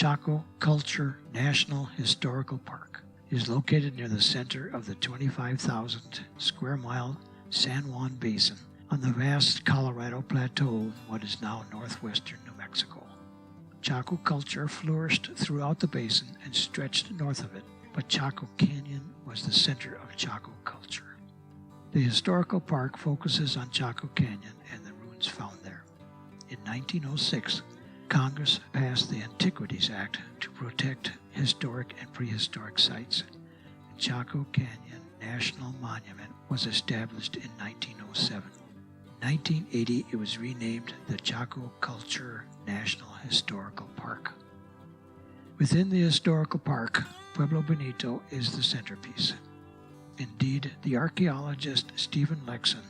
Chaco Culture National Historical Park is located near the center of the 25,000 square mile San Juan Basin on the vast Colorado Plateau in what is now northwestern New Mexico. Chaco culture flourished throughout the basin and stretched north of it, but Chaco Canyon was the center of Chaco culture. The historical park focuses on Chaco Canyon and the ruins found there. In 1906, Congress passed the Antiquities Act to protect historic and prehistoric sites. The Chaco Canyon National Monument was established in 1907. In 1980, it was renamed the Chaco Culture National Historical Park. Within the historical park, Pueblo Bonito is the centerpiece. Indeed, the archaeologist Stephen Lexon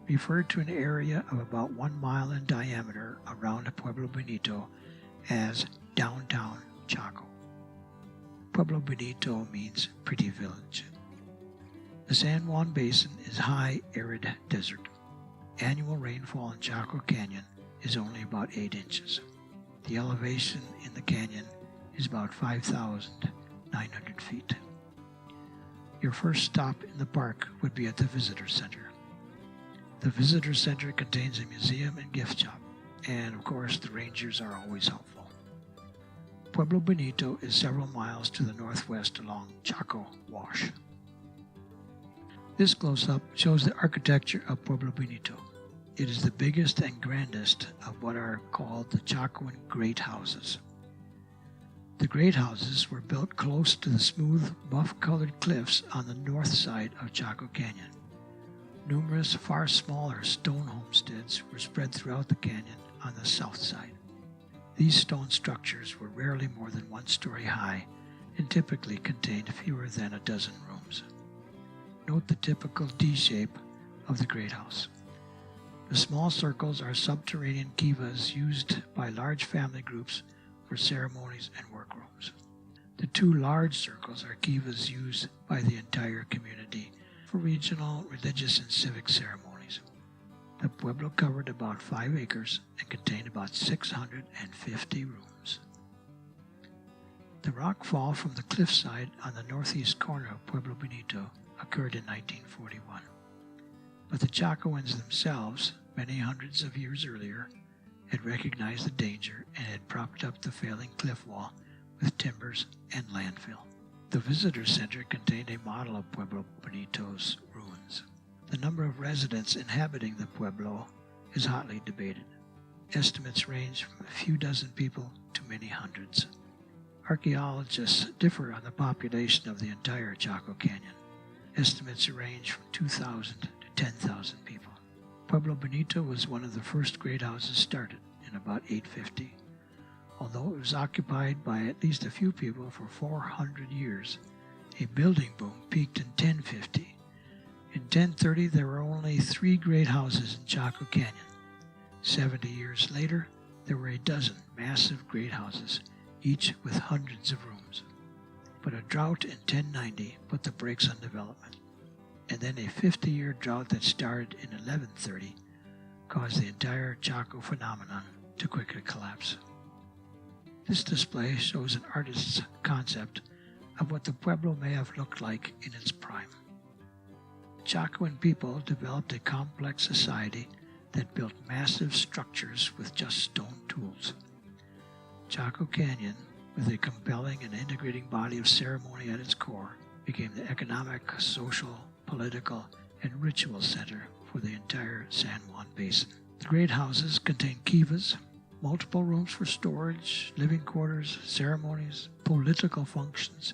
referred to an area of about 1 mile in diameter around Pueblo Bonito as downtown Chaco. Pueblo Bonito means pretty village. The San Juan Basin is high, arid desert. Annual rainfall in Chaco Canyon is only about 8 inches. The elevation in the canyon is about 5,900 feet. Your first stop in the park would be at the Visitor Center. The Visitor Center contains a museum and gift shop, and of course the rangers are always helpful. Pueblo Bonito is several miles to the northwest along Chaco Wash. This close-up shows the architecture of Pueblo Bonito. It is the biggest and grandest of what are called the Chacoan Great Houses. The Great Houses were built close to the smooth, buff-colored cliffs on the north side of Chaco Canyon. Numerous far smaller stone homesteads were spread throughout the canyon on the south side. These stone structures were rarely more than 1 story high and typically contained fewer than a dozen rooms. Note the typical D shape of the Great House. The small circles are subterranean kivas used by large family groups for ceremonies and workrooms. The 2 large circles are kivas used by the entire community for regional, religious, and civic ceremonies. The pueblo covered about 5 acres and contained about 650 rooms. The rock fall from the cliffside on the northeast corner of Pueblo Bonito occurred in 1941. But the Chacoans themselves, many hundreds of years earlier, had recognized the danger and had propped up the failing cliff wall with timbers and landfill. The visitor center contained a model of Pueblo Bonito's ruins. The number of residents inhabiting the pueblo is hotly debated. Estimates range from a few dozen people to many hundreds. Archaeologists differ on the population of the entire Chaco Canyon. Estimates range from 2,000 to 10,000 people. Pueblo Bonito was one of the first great houses started in about 850. Although it was occupied by at least a few people for 400 years, a building boom peaked in 1050. In 1030, there were only 3 great houses in Chaco Canyon. 70 years later, there were a dozen massive great houses, each with hundreds of rooms. But a drought in 1090 put the brakes on development, and then a 50-year drought that started in 1130 caused the entire Chaco phenomenon to quickly collapse. This display shows an artist's concept of what the pueblo may have looked like in its prime. Chacoan people developed a complex society that built massive structures with just stone tools. Chaco Canyon, with a compelling and integrating body of ceremony at its core, became the economic, social, political, and ritual center for the entire San Juan Basin. The great houses contain kivas, multiple rooms for storage, living quarters, ceremonies, political functions,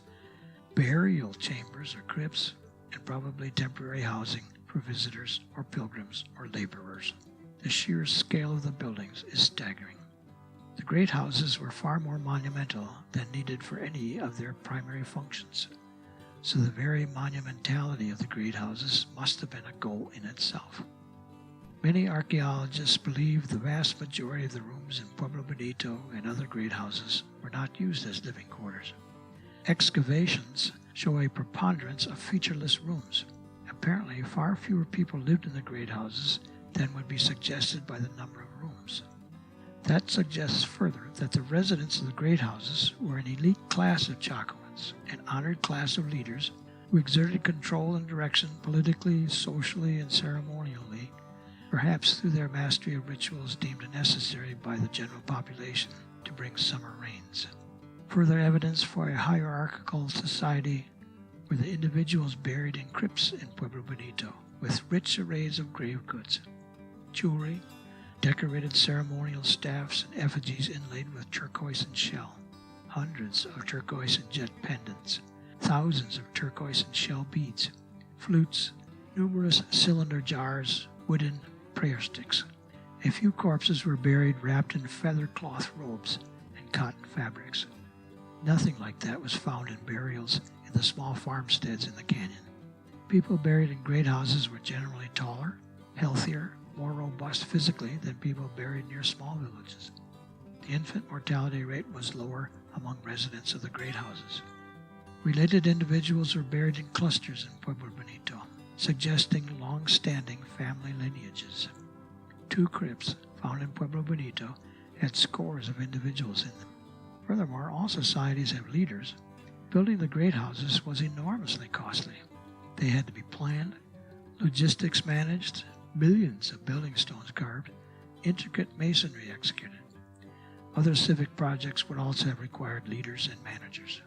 burial chambers or crypts, and probably temporary housing for visitors or pilgrims or laborers. The sheer scale of the buildings is staggering. The great houses were far more monumental than needed for any of their primary functions, so the very monumentality of the great houses must have been a goal in itself. Many archaeologists believe the vast majority of the rooms in Pueblo Bonito and other great houses were not used as living quarters. Excavations show a preponderance of featureless rooms. Apparently, far fewer people lived in the great houses than would be suggested by the number of rooms. That suggests further that the residents of the great houses were an elite class of Chacoans, an honored class of leaders who exerted control and direction politically, socially, and ceremonially, perhaps through their mastery of rituals deemed necessary by the general population to bring summer rains. Further evidence for a hierarchical society were the individuals buried in crypts in Pueblo Bonito, with rich arrays of grave goods, jewelry, decorated ceremonial staffs, and effigies inlaid with turquoise and shell, hundreds of turquoise and jet pendants, thousands of turquoise and shell beads, flutes, numerous cylinder jars, wooden prayer sticks. A few corpses were buried wrapped in feather cloth robes and cotton fabrics. Nothing like that was found in burials in the small farmsteads in the canyon. People buried in great houses were generally taller, healthier, more robust physically than people buried near small villages. The infant mortality rate was lower among residents of the great houses. Related individuals were buried in clusters in Pueblo Bonito, suggesting long-standing family lineages. 2 crypts found in Pueblo Bonito had scores of individuals in them. Furthermore, all societies have leaders. Building the great houses was enormously costly. They had to be planned, logistics managed, millions of building stones carved, intricate masonry executed. Other civic projects would also have required leaders and managers.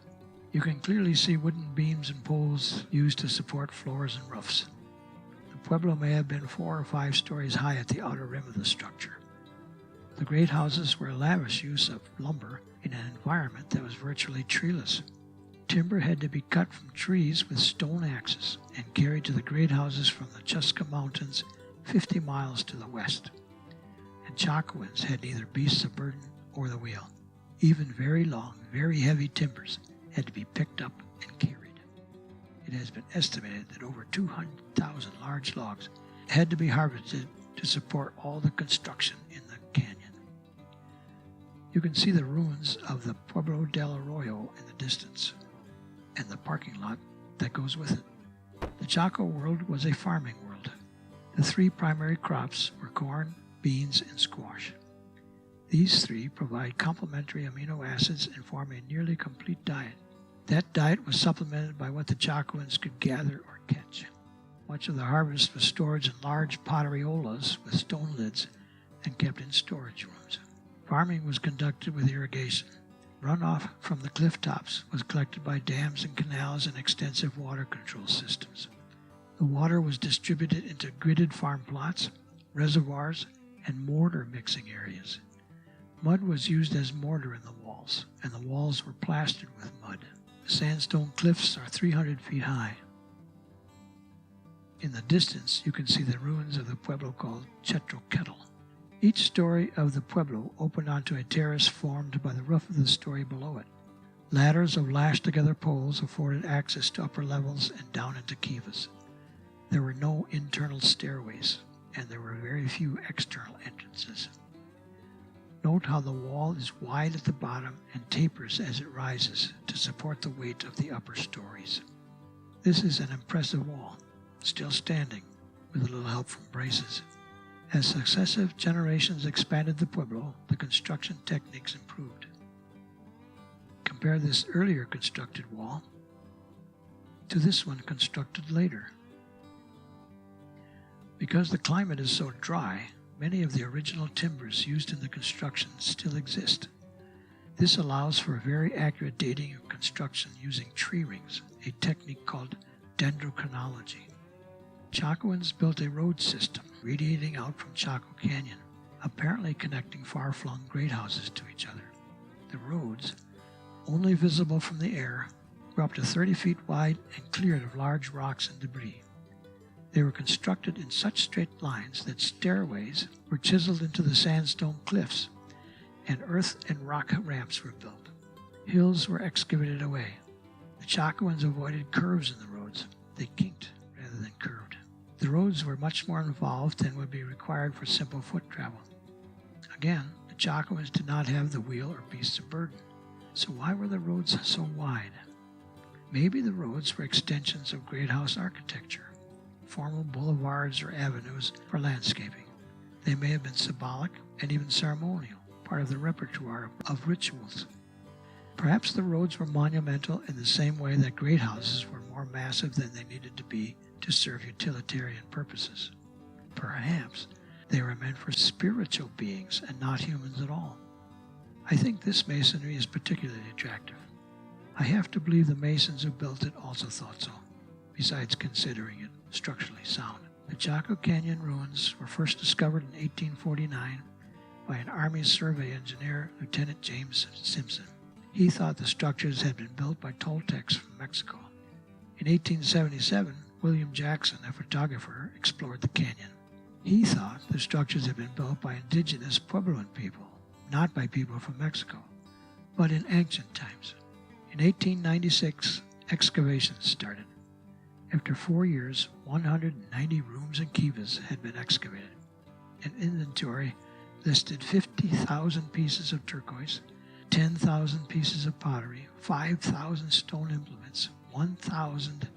You can clearly see wooden beams and poles used to support floors and roofs. The pueblo may have been 4 or 5 stories high at the outer rim of the structure. The great houses were a lavish use of lumber in an environment that was virtually treeless. Timber had to be cut from trees with stone axes and carried to the great houses from the Chusca Mountains 50 miles to the west. And Chacoans had neither beasts of burden or the wheel. Even very long, very heavy timbers had to be picked up and carried. It has been estimated that over 200,000 large logs had to be harvested to support all the construction in the canyon. You can see the ruins of the Pueblo Del Arroyo in the distance, and the parking lot that goes with it. The Chaco world was a farming world. The 3 primary crops were corn, beans, and squash. These 3 provide complementary amino acids and form a nearly complete diet. That diet was supplemented by what the Chacoans could gather or catch. Much of the harvest was stored in large potteriolas with stone lids and kept in storage rooms. Farming was conducted with irrigation. Runoff from the cliff tops was collected by dams and canals and extensive water control systems. The water was distributed into gridded farm plots, reservoirs, and mortar mixing areas. Mud was used as mortar in the walls, and the walls were plastered with mud. The sandstone cliffs are 300 feet high. In the distance, you can see the ruins of the pueblo called Chaco Canyon. Each story of the pueblo opened onto a terrace formed by the roof of the story below it. Ladders of lashed-together poles afforded access to upper levels and down into Kivas. There were no internal stairways, and there were very few external entrances. Note how the wall is wide at the bottom and tapers as it rises to support the weight of the upper stories. This is an impressive wall, still standing, with a little help from braces. As successive generations expanded the pueblo, the construction techniques improved. Compare this earlier constructed wall to this one constructed later. Because the climate is so dry, many of the original timbers used in the construction still exist. This allows for very accurate dating of construction using tree rings, a technique called dendrochronology. Chacoans built a road system radiating out from Chaco Canyon, apparently connecting far-flung great houses to each other. The roads, only visible from the air, were up to 30 feet wide and cleared of large rocks and debris. They were constructed in such straight lines that stairways were chiseled into the sandstone cliffs, and earth and rock ramps were built. Hills were excavated away. The Chacoans avoided curves in the roads. They kinked rather than curved. The roads were much more involved than would be required for simple foot travel. Again, the Chacoans did not have the wheel or beasts of burden. So why were the roads so wide? Maybe the roads were extensions of great house architecture, formal boulevards or avenues for landscaping. They may have been symbolic and even ceremonial. part of the repertoire of rituals. Perhaps the roads were monumental in the same way that great houses were more massive than they needed to be to serve utilitarian purposes. Perhaps they were meant for spiritual beings and not humans at all. I think this masonry is particularly attractive. I have to believe the masons who built it also thought so, besides considering it structurally sound. The Chaco Canyon ruins were first discovered in 1849 by an Army survey engineer, Lieutenant James Simpson. He thought the structures had been built by Toltecs from Mexico. In 1877, William Jackson, a photographer, explored the canyon. He thought the structures had been built by indigenous Puebloan people, not by people from Mexico, but in ancient times. In 1896, excavations started. After 4 years, 190 rooms and kivas had been excavated. An inventory listed 50,000 pieces of turquoise, 10,000 pieces of pottery, 5,000 stone implements, 1,000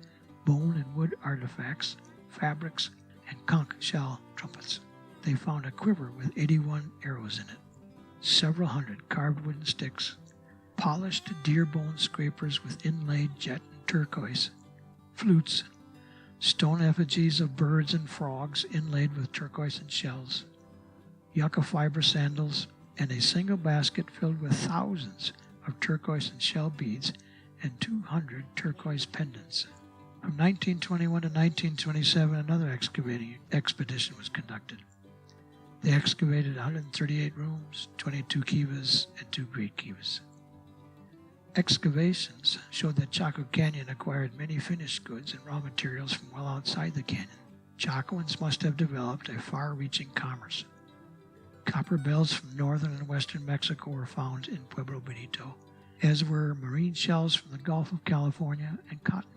bone and wood artifacts, fabrics, and conch shell trumpets. They found a quiver with 81 arrows in it, several hundred carved wooden sticks, polished deer bone scrapers with inlaid jet and turquoise, flutes, stone effigies of birds and frogs inlaid with turquoise and shells, yucca fiber sandals, and a single basket filled with thousands of turquoise and shell beads and 200 turquoise pendants. From 1921 to 1927, another excavating expedition was conducted. They excavated 138 rooms, 22 kivas, and 2 great kivas. Excavations showed that Chaco Canyon acquired many finished goods and raw materials from well outside the canyon. Chacoans must have developed a far-reaching commerce. Copper bells from northern and western Mexico were found in Pueblo Bonito, as were marine shells from the Gulf of California and cotton.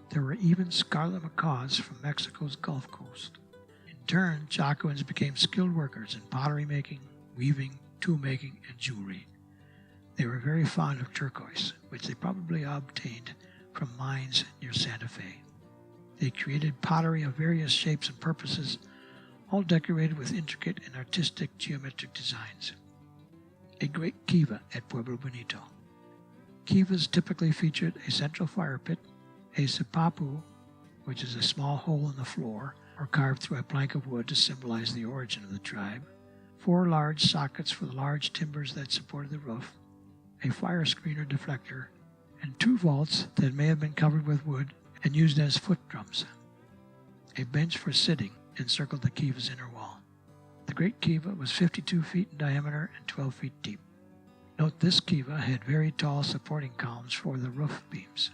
There were even scarlet macaws from Mexico's Gulf Coast. In turn, Chacoans became skilled workers in pottery making, weaving, tool making, and jewelry. They were very fond of turquoise, which they probably obtained from mines near Santa Fe. They created pottery of various shapes and purposes, all decorated with intricate and artistic geometric designs. A great kiva at Pueblo Bonito. Kivas typically featured a central fire pit, a sipapu, which is a small hole in the floor or carved through a plank of wood to symbolize the origin of the tribe, 4 large sockets for the large timbers that supported the roof, a fire screen or deflector, and 2 vaults that may have been covered with wood and used as foot drums. A bench for sitting encircled the kiva's inner wall. The great kiva was 52 feet in diameter and 12 feet deep. Note this kiva had very tall supporting columns for the roof beams.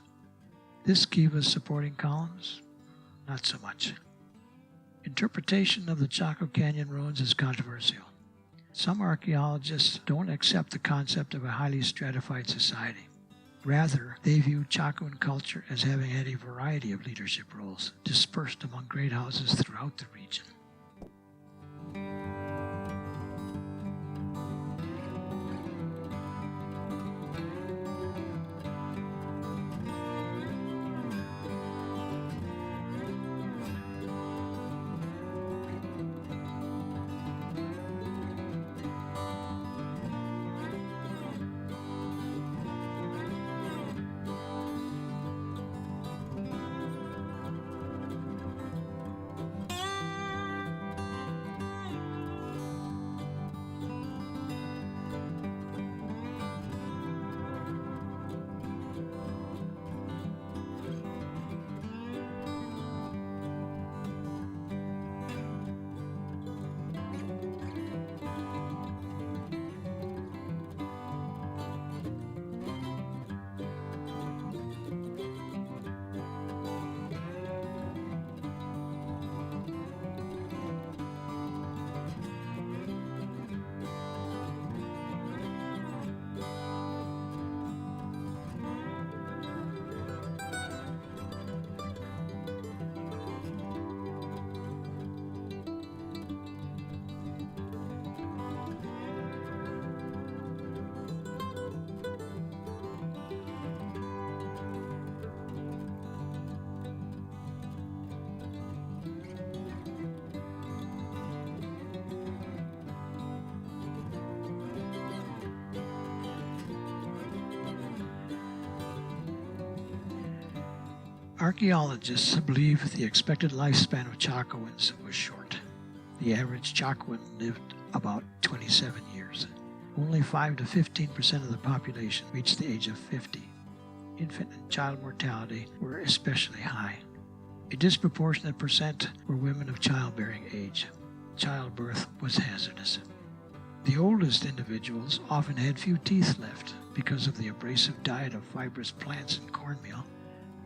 This kiva's supporting columns, not so much. Interpretation of the Chaco Canyon ruins is controversial. Some archaeologists don't accept the concept of a highly stratified society. Rather, they view Chacoan culture as having had a variety of leadership roles dispersed among great houses throughout the region. Archaeologists believe the expected lifespan of Chacoans was short. The average Chacoan lived about 27 years. Only 5 to 15% of the population reached the age of 50. Infant and child mortality were especially high. A disproportionate percent were women of childbearing age. Childbirth was hazardous. The oldest individuals often had few teeth left because of the abrasive diet of fibrous plants and cornmeal,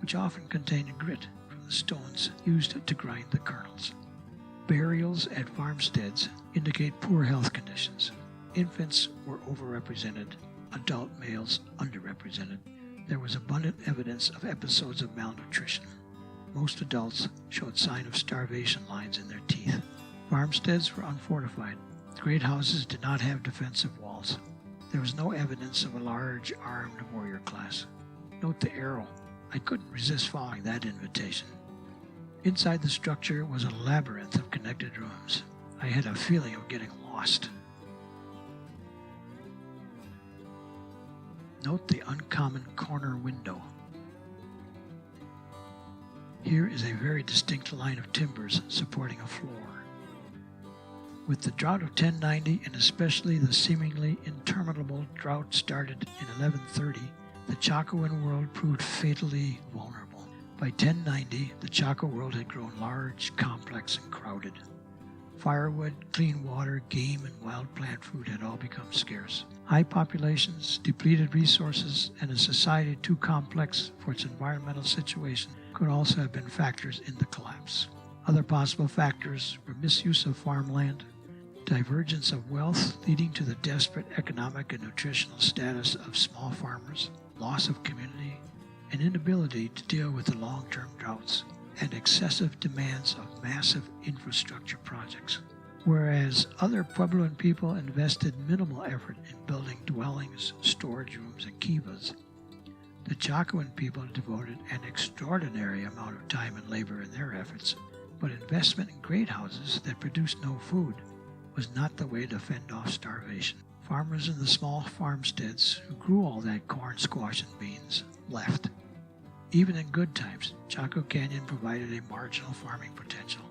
which often contained grit from the stones used to grind the kernels. Burials at farmsteads indicate poor health conditions. Infants were overrepresented, adult males underrepresented. There was abundant evidence of episodes of malnutrition. Most adults showed signs of starvation lines in their teeth. Farmsteads were unfortified. The great houses did not have defensive walls. There was no evidence of a large armed warrior class. Note the arrow. I couldn't resist following that invitation. Inside the structure was a labyrinth of connected rooms. I had a feeling of getting lost. Note the uncommon corner window. Here is a very distinct line of timbers supporting a floor. With the drought of 1090, and especially the seemingly interminable drought started in 1130, the Chacoan world proved fatally vulnerable. By 1090, the Chaco world had grown large, complex, and crowded. Firewood, clean water, game, and wild plant food had all become scarce. High populations, depleted resources, and a society too complex for its environmental situation could also have been factors in the collapse. Other possible factors were misuse of farmland, divergence of wealth leading to the desperate economic and nutritional status of small farmers, loss of community, and inability to deal with the long-term droughts, and excessive demands of massive infrastructure projects. Whereas other Puebloan people invested minimal effort in building dwellings, storage rooms, and kivas, the Chacoan people devoted an extraordinary amount of time and labor in their efforts, but investment in great houses that produced no food was not the way to fend off starvation. Farmers in the small farmsteads who grew all that corn, squash, and beans left. Even in good times, Chaco Canyon provided a marginal farming potential.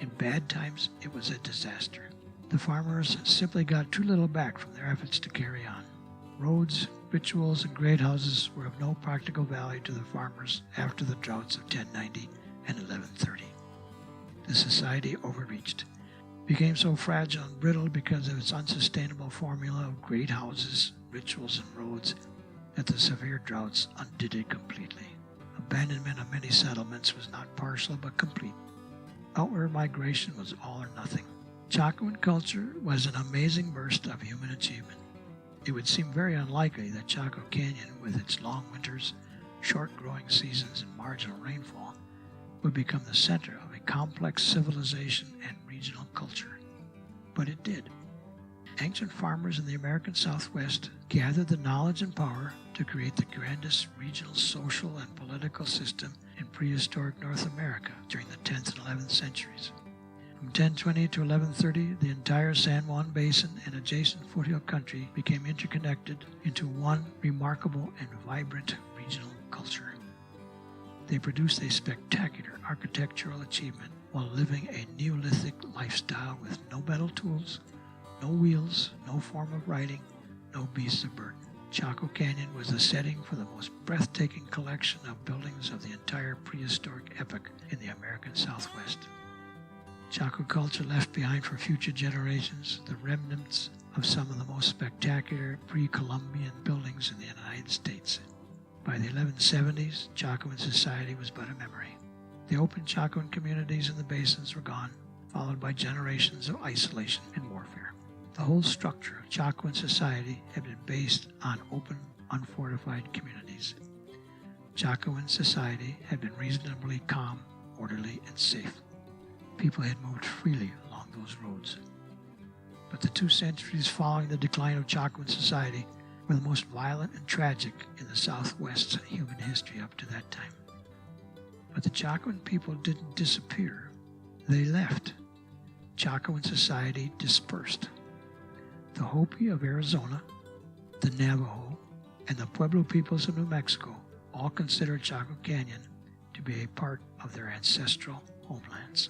In bad times, it was a disaster. The farmers simply got too little back from their efforts to carry on. Roads, rituals, and great houses were of no practical value to the farmers after the droughts of 1090 and 1130. The society overreached, became so fragile and brittle because of its unsustainable formula of great houses, rituals, and roads that the severe droughts undid it completely. Abandonment of many settlements was not partial but complete. Outward migration was all or nothing. Chacoan culture was an amazing burst of human achievement. It would seem very unlikely that Chaco Canyon, with its long winters, short growing seasons, and marginal rainfall, would become the center of a complex civilization and regional culture. But it did. Ancient farmers in the American Southwest gathered the knowledge and power to create the grandest regional social and political system in prehistoric North America during the 10th and 11th centuries. From 1020 to 1130, the entire San Juan Basin and adjacent foothill country became interconnected into one remarkable and vibrant regional culture. They produced a spectacular architectural achievement while living a Neolithic lifestyle with no metal tools, no wheels, no form of riding, no beasts of burden. Chaco Canyon was the setting for the most breathtaking collection of buildings of the entire prehistoric epoch in the American Southwest. Chaco culture left behind for future generations the remnants of some of the most spectacular pre-Columbian buildings in the United States. By the 1170s, Chacoan society was but a memory. The open Chacoan communities in the basins were gone, followed by generations of isolation and warfare. The whole structure of Chacoan society had been based on open, unfortified communities. Chacoan society had been reasonably calm, orderly, and safe. People had moved freely along those roads. But the 2 centuries following the decline of Chacoan society were the most violent and tragic in the Southwest's human history up to that time. But the Chacoan people didn't disappear. They left. Chacoan society dispersed. The Hopi of Arizona, the Navajo, and the Pueblo peoples of New Mexico all considered Chaco Canyon to to be a part of their ancestral homelands.